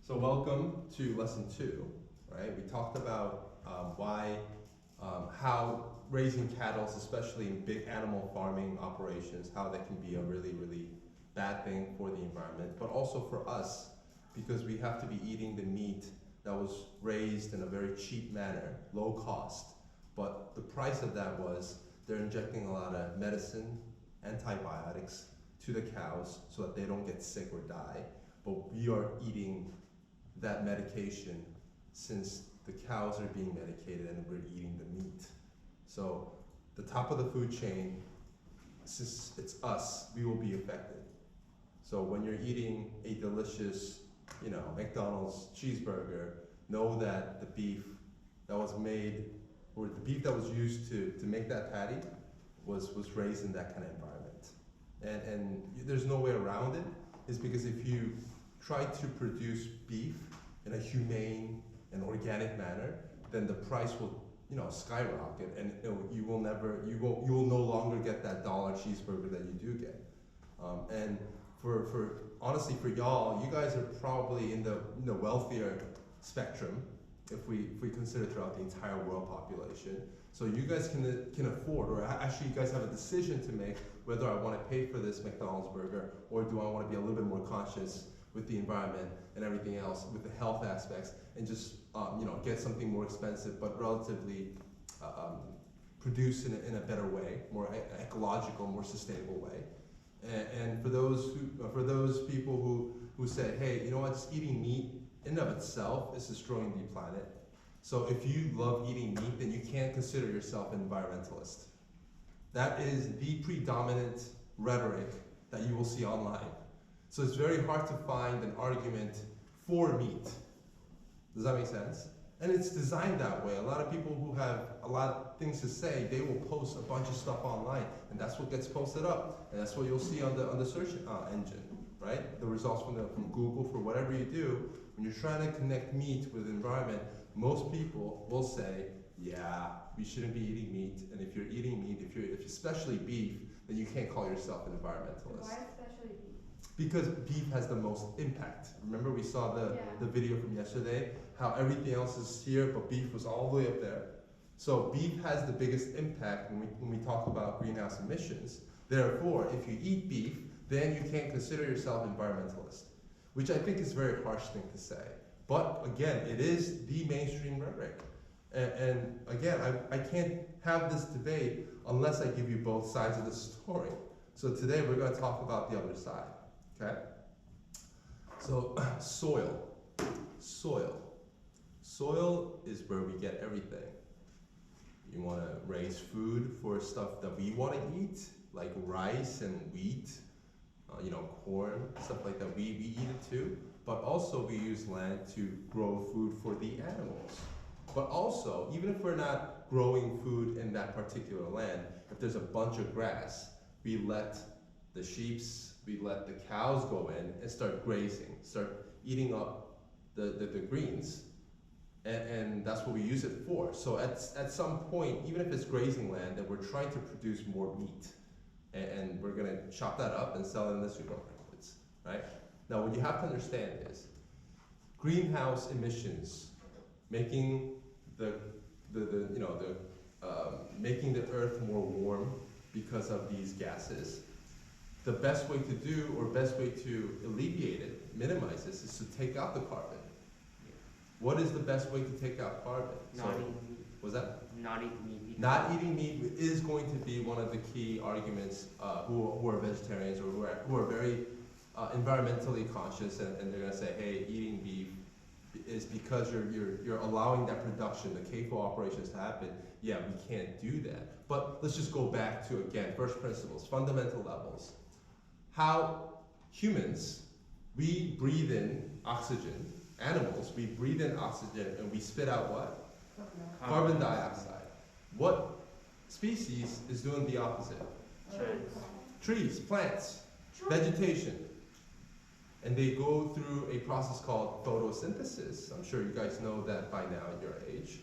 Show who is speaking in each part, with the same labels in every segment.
Speaker 1: So welcome to lesson 2, right? We talked about how raising cattle, especially in big animal farming operations, how that can be a really, really bad thing for the environment, but also for us, because we have to be eating the meat that was raised in a very cheap manner, low cost. But the price of that was they're injecting a lot of medicine, antibiotics to the cows so that they don't get sick or die. But we are eating that medication since the cows are being medicated and we're eating the meat. So the top of the food chain, since it's us, we will be affected. So when you're eating a delicious, McDonald's cheeseburger, know that the beef that was made, or the beef that was used to make that patty was raised in that kind of environment. And there's no way around it, is because if you try to produce beef in a humane and organic manner, then the price will, skyrocket, and you will no longer get that dollar cheeseburger that you do get. And honestly, for y'all, you guys are probably in the wealthier spectrum if we consider throughout the entire world population. So you guys can afford, or actually you guys have a decision to make whether I want to pay for this McDonald's burger, or do I want to be a little bit more conscious with the environment and everything else, with the health aspects, and just get something more expensive but relatively produced in a better way, more ecological, more sustainable way. And for those people who say, hey, you know what, just eating meat in and of itself is destroying the planet. So if you love eating meat, then you can't consider yourself an environmentalist. That is the predominant rhetoric that you will see online. So it's very hard to find an argument for meat. Does that make sense? And it's designed that way. A lot of people who have a lot of things to say, they will post a bunch of stuff online, and that's what gets posted up, and that's what you'll see on the search engine, right? The results from Google, for whatever you do. When you're trying to connect meat with the environment, most people will say, yeah, we shouldn't be eating meat, and if you're eating meat, if especially beef, then you can't call yourself an environmentalist.
Speaker 2: Why especially beef?
Speaker 1: Because beef has the most impact. Remember we saw the video from yesterday, how everything else is here, but beef was all the way up there. So beef has the biggest impact when we talk about greenhouse emissions. Therefore, if you eat beef, then you can't consider yourself environmentalist, which I think is a very harsh thing to say. But again, it is the mainstream rhetoric. And again, I can't have this debate unless I give you both sides of the story. So today we're going to talk about the other side. Okay? So soil. Soil is where we get everything. You want to raise food for stuff that we want to eat, like rice and wheat, corn, stuff like that. We eat it too. But also we use land to grow food for the animals. But also, even if we're not growing food in that particular land, if there's a bunch of grass, we let the sheep, we let the cows go in and start grazing, start eating up the greens. And that's what we use it for. So at some point, even if it's grazing land, then we're trying to produce more meat. And we're going to chop that up and sell it in the supermarkets, right? Now, what you have to understand is greenhouse emissions, making making the earth more warm because of these gases. The best way to do, or best way to alleviate it, minimize this, is to take out the carbon. What is the best way to take out carbon?
Speaker 3: Not eating meat.
Speaker 1: Was that?
Speaker 3: Not eating meat.
Speaker 1: Not eating meat is going to be one of the key arguments who are vegetarians or who are very environmentally conscious, and they're going to say, hey, eating beef is because you're allowing that production, the CAFO operations to happen. Yeah, we can't do that. But let's just go back to, again, first principles, fundamental levels. How humans, we breathe in oxygen. Animals, we breathe in oxygen and we spit out what? Carbon dioxide. What species is doing the opposite? Trees, plants, vegetation. And they go through a process called photosynthesis. I'm sure you guys know that by now at your age.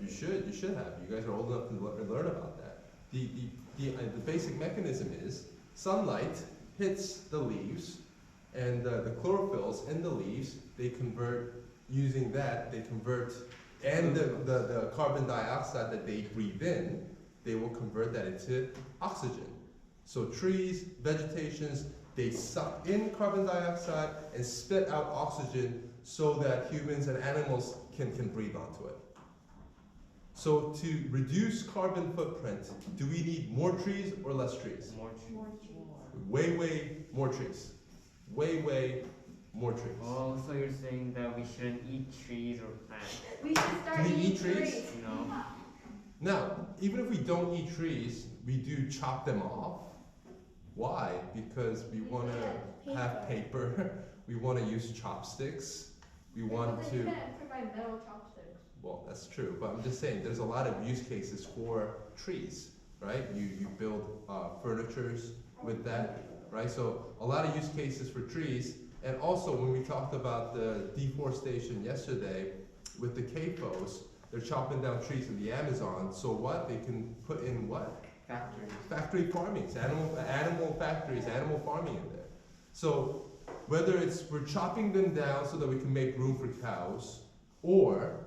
Speaker 1: You should have. You guys are old enough to learn about that. The basic mechanism is sunlight hits the leaves And the chlorophylls in the leaves, they convert, using that, they convert, and the carbon dioxide that they breathe in, they will convert that into oxygen. So trees, vegetations, they suck in carbon dioxide and spit out oxygen so that humans and animals can breathe onto it. So to reduce carbon footprint, do we need more trees or less trees?
Speaker 2: More trees.
Speaker 1: Way more trees. Way more trees.
Speaker 2: Oh, so you're saying that we shouldn't eat trees or plants?
Speaker 3: We should start
Speaker 1: Do we
Speaker 3: eating
Speaker 1: eat trees?
Speaker 2: No.
Speaker 1: Now, even if we don't eat trees, we do chop them off. Why? Because we want to have paper. We want to use chopsticks. We want
Speaker 3: But then
Speaker 1: to.
Speaker 3: you can't provide metal chopsticks.
Speaker 1: Well, that's true, but I'm just saying there's a lot of use cases for trees, right? You build furnitures with that, right? So a lot of use cases for trees. And also when we talked about the deforestation yesterday with the CAFOs, they're chopping down trees in the Amazon. So what? They can put in what?
Speaker 2: Factories.
Speaker 1: Factory farming, animal factories, animal farming in there. So whether it's we're chopping them down so that we can make room for cows, or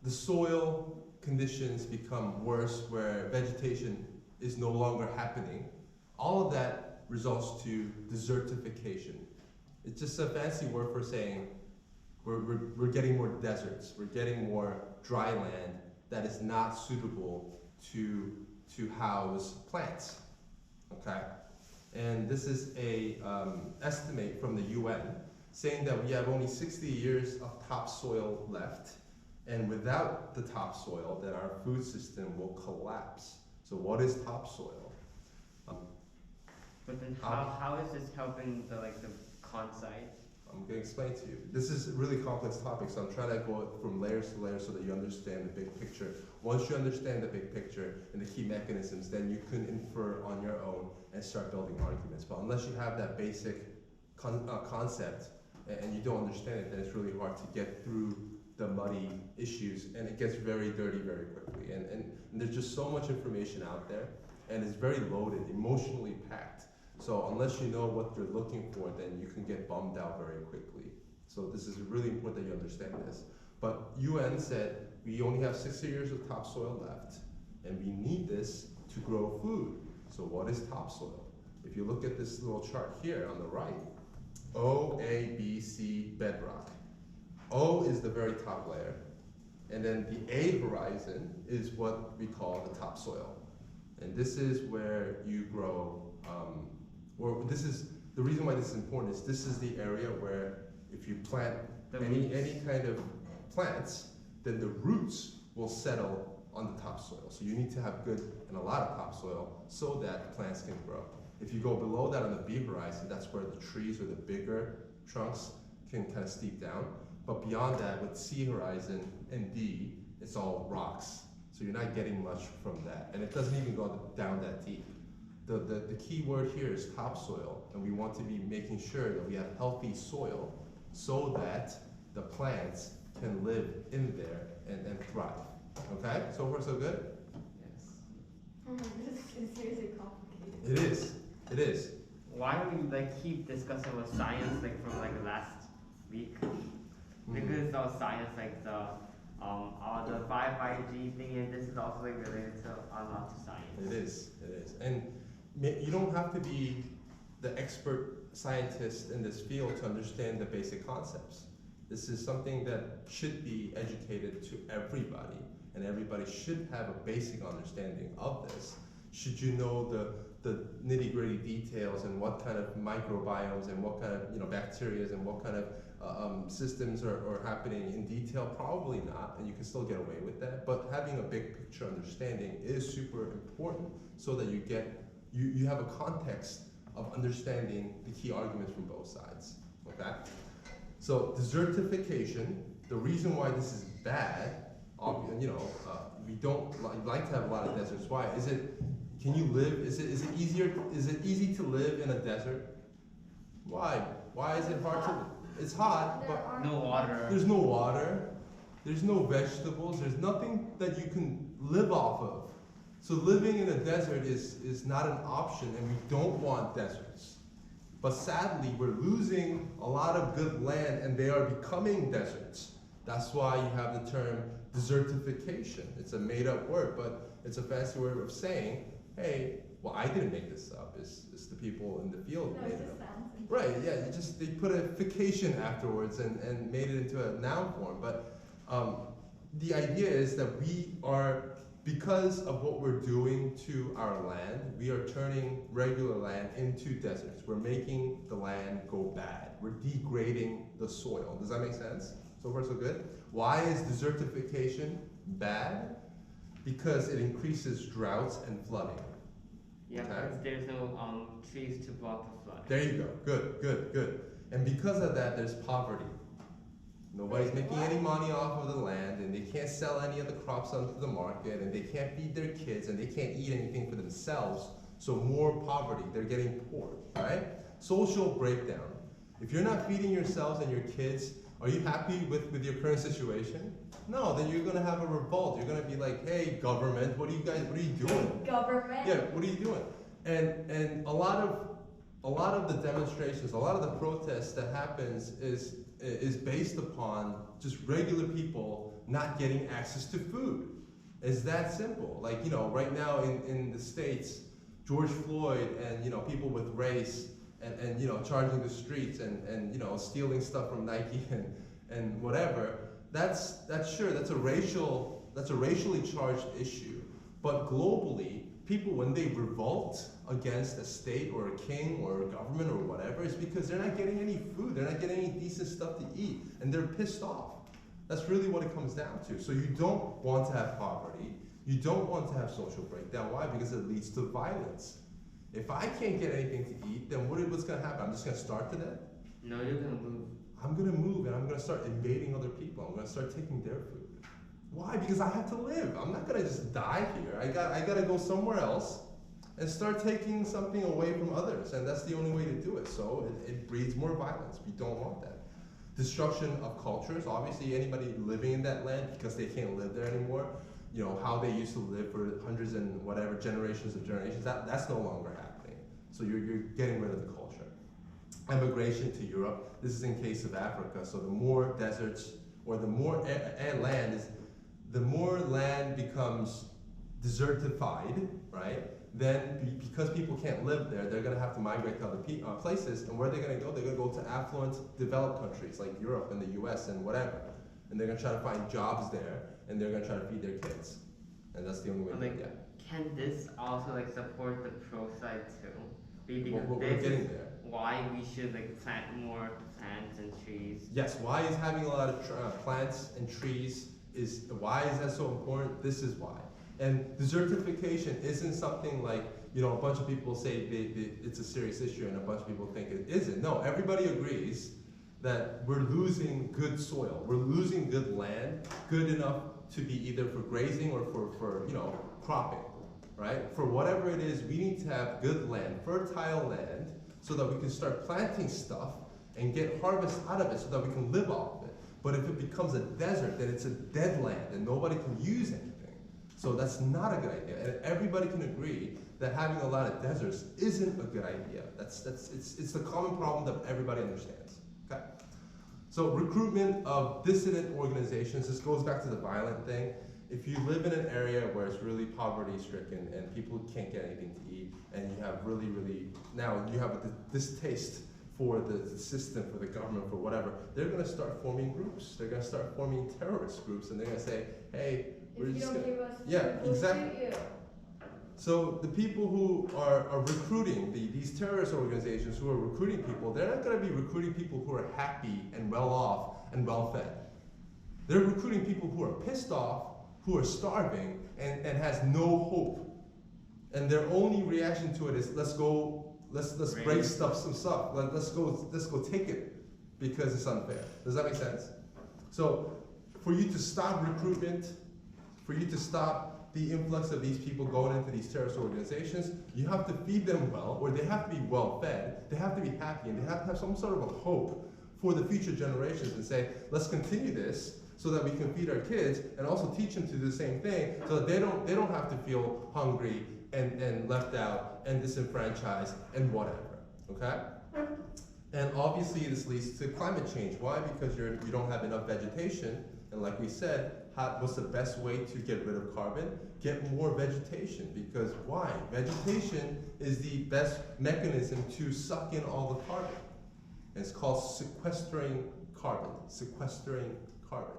Speaker 1: the soil conditions become worse where vegetation is no longer happening, all of that results to desertification. It's just a fancy word for saying we're getting more deserts, we're getting more dry land that is not suitable to house plants, okay? And this is a estimate from the UN saying that we have only 60 years of topsoil left, and without the topsoil, then our food system will collapse. So what is topsoil?
Speaker 2: But then how is this helping the con-side?
Speaker 1: I'm going to explain to you. This is a really complex topic, so I'm trying to go from layers to layers so that you understand the big picture. Once you understand the big picture and the key mechanisms, then you can infer on your own and start building arguments. But unless you have that basic concept and you don't understand it, then it's really hard to get through the muddy issues, and it gets very dirty very quickly. And there's just so much information out there, and it's very loaded, emotionally packed. So unless you know what you're looking for, then you can get bummed out very quickly. So this is really important that you understand this. But UN said we only have 60 years of topsoil left, and we need this to grow food. So what is topsoil? If you look at this little chart here on the right, O, A, B, C, bedrock. O is the very top layer, and then the A horizon is what we call the topsoil. And this is where you grow, or this is, the reason why this is important is this is the area where if you plant any kind of plants, then the roots will settle on the topsoil. So you need to have good and a lot of topsoil so that plants can grow. If you go below that on the B horizon, that's where the trees or the bigger trunks can kind of steep down. But beyond that, with C horizon and D, it's all rocks. So you're not getting much from that. And it doesn't even go down that deep. The key word here is topsoil, and we want to be making sure that we have healthy soil so that the plants can live in there and thrive. Okay? So far so good?
Speaker 2: Yes.
Speaker 3: This is seriously complicated.
Speaker 1: It is. It is.
Speaker 2: Why do we keep discussing with science from last week? Because of science the 5G thing, and this is also related to a lot to science.
Speaker 1: It is. And you don't have to be the expert scientist in this field to understand the basic concepts. This is something that should be educated to everybody, and everybody should have a basic understanding of this. Should you know the nitty-gritty details and what kind of microbiomes and what kind of bacteria and what kind of systems are happening in detail? Probably not, and you can still get away with that. But having a big picture understanding is super important so that you have a context of understanding the key arguments from both sides. Okay? So desertification, the reason why this is bad, we don't like to have a lot of deserts. Why? Can you live? Is it easy to live in a desert? Why? Why is it hard to? It's hot, but
Speaker 2: no water.
Speaker 1: There's no water. There's no vegetables. There's nothing that you can live off of. So living in a desert is not an option, and we don't want deserts. But sadly, we're losing a lot of good land, and they are becoming deserts. That's why you have the term desertification. It's a made-up word, but it's a fancy word of saying, hey, well, I didn't make this up. It's the people in the field
Speaker 3: No,
Speaker 1: made
Speaker 3: it
Speaker 1: it
Speaker 3: just
Speaker 1: up.
Speaker 3: sounds
Speaker 1: Right, yeah, they put a fication afterwards and made it into a noun form. But the idea is that we are, because of what we're doing to our land, we are turning regular land into deserts. We're making the land go bad. We're degrading the soil. Does that make sense? So far, so good. Why is desertification bad? Because it increases droughts and flooding.
Speaker 2: Yeah,
Speaker 1: Okay.
Speaker 2: because there's no trees to block the flood.
Speaker 1: There you go. Good, good, good. And because of that, there's poverty. Nobody's making any money off of the land, and they can't sell any of the crops onto the market, and they can't feed their kids, and they can't eat anything for themselves. So more poverty. They're getting poor, right? Social breakdown. If you're not feeding yourselves and your kids, are you happy with your current situation? No, then you're gonna have a revolt. You're gonna be like, hey, government, what are you doing?
Speaker 3: Government.
Speaker 1: Yeah, what are you doing? And a lot of the demonstrations, a lot of the protests that happens is based upon just regular people not getting access to food. It's that simple. Like, right now in the States, George Floyd and, people with race and charging the streets and stealing stuff from Nike and whatever, that's a racially charged issue. But globally, people, when they revolt against a state or a king or a government or whatever, it's because they're not getting any food, they're not getting any decent stuff to eat, and they're pissed off. That's really what it comes down to. So you don't want to have poverty, you don't want to have social breakdown. Why? Because it leads to violence. If I can't get anything to eat, then what's gonna happen? I'm just gonna starve to death?
Speaker 2: No, you're gonna move.
Speaker 1: I'm gonna move and I'm gonna start invading other people. I'm gonna start taking their food. Why? Because I have to live. I'm not gonna just die here. I gotta go somewhere else and start taking something away from others, and that's the only way to do it. So it breeds more violence. We don't want that. Destruction of cultures. Obviously, anybody living in that land, because they can't live there anymore, how they used to live for hundreds and whatever generations, that's no longer happening. So you're getting rid of the culture. Emigration to Europe. This is in case of Africa. So the more deserts or the more land is, the more land becomes desertified, right? Then because people can't live there, they're gonna have to migrate to other places. And where are they gonna go? They're gonna go to affluent, developed countries like Europe and the US and whatever. And they're gonna try to find jobs there, and they're gonna try to feed their kids. And that's the only way to do it.
Speaker 2: Can this also support the pro side too? Because
Speaker 1: We're
Speaker 2: this
Speaker 1: getting
Speaker 2: is
Speaker 1: there.
Speaker 2: why we should plant more plants and trees.
Speaker 1: Yes, why is having a lot of plants and trees, why is that so important? This is why. And desertification isn't something like, a bunch of people say it's a serious issue and a bunch of people think it isn't. No, everybody agrees that we're losing good soil. We're losing good land, good enough to be either for grazing or for cropping, right? For whatever it is, we need to have good land, fertile land, so that we can start planting stuff and get harvest out of it so that we can live off of it. But if it becomes a desert, then it's a dead land and nobody can use anything. So that's not a good idea. And everybody can agree that having a lot of deserts isn't a good idea. It's the common problem that everybody understands. Okay? So recruitment of dissident organizations, this goes back to the violent thing. If you live in an area where it's really poverty stricken and people can't get anything to eat, and you have now you have a distaste for the system, for the government, for whatever, they're gonna start forming groups. They're gonna start forming terrorist groups, and they're gonna say, hey, we're
Speaker 3: If you
Speaker 1: just
Speaker 3: don't
Speaker 1: gonna,
Speaker 3: give us
Speaker 1: yeah,
Speaker 3: food, we'll
Speaker 1: exactly.
Speaker 3: shoot you.
Speaker 1: So the people who are recruiting, these terrorist organizations who are recruiting people, they're not gonna be recruiting people who are happy and well off and well fed. They're recruiting people who are pissed off, who are starving, and has no hope. And their only reaction to it is, let's break some stuff. Let's go take it because it's unfair. Does that make sense? So for you to stop recruitment, for you to stop the influx of these people going into these terrorist organizations, you have to feed them well, or they have to be well fed, they have to be happy, and they have to have some sort of a hope for the future generations and say, let's continue this so that we can feed our kids and also teach them to do the same thing, so that they don't have to feel hungry and left out and disenfranchised and whatever. Okay? And obviously this leads to climate change. Why? Because you don't have enough vegetation, and like we said, what's the best way to get rid of carbon? Get more vegetation. Because why? Vegetation is the best mechanism to suck in all the carbon. And it's called sequestering carbon. Sequestering carbon.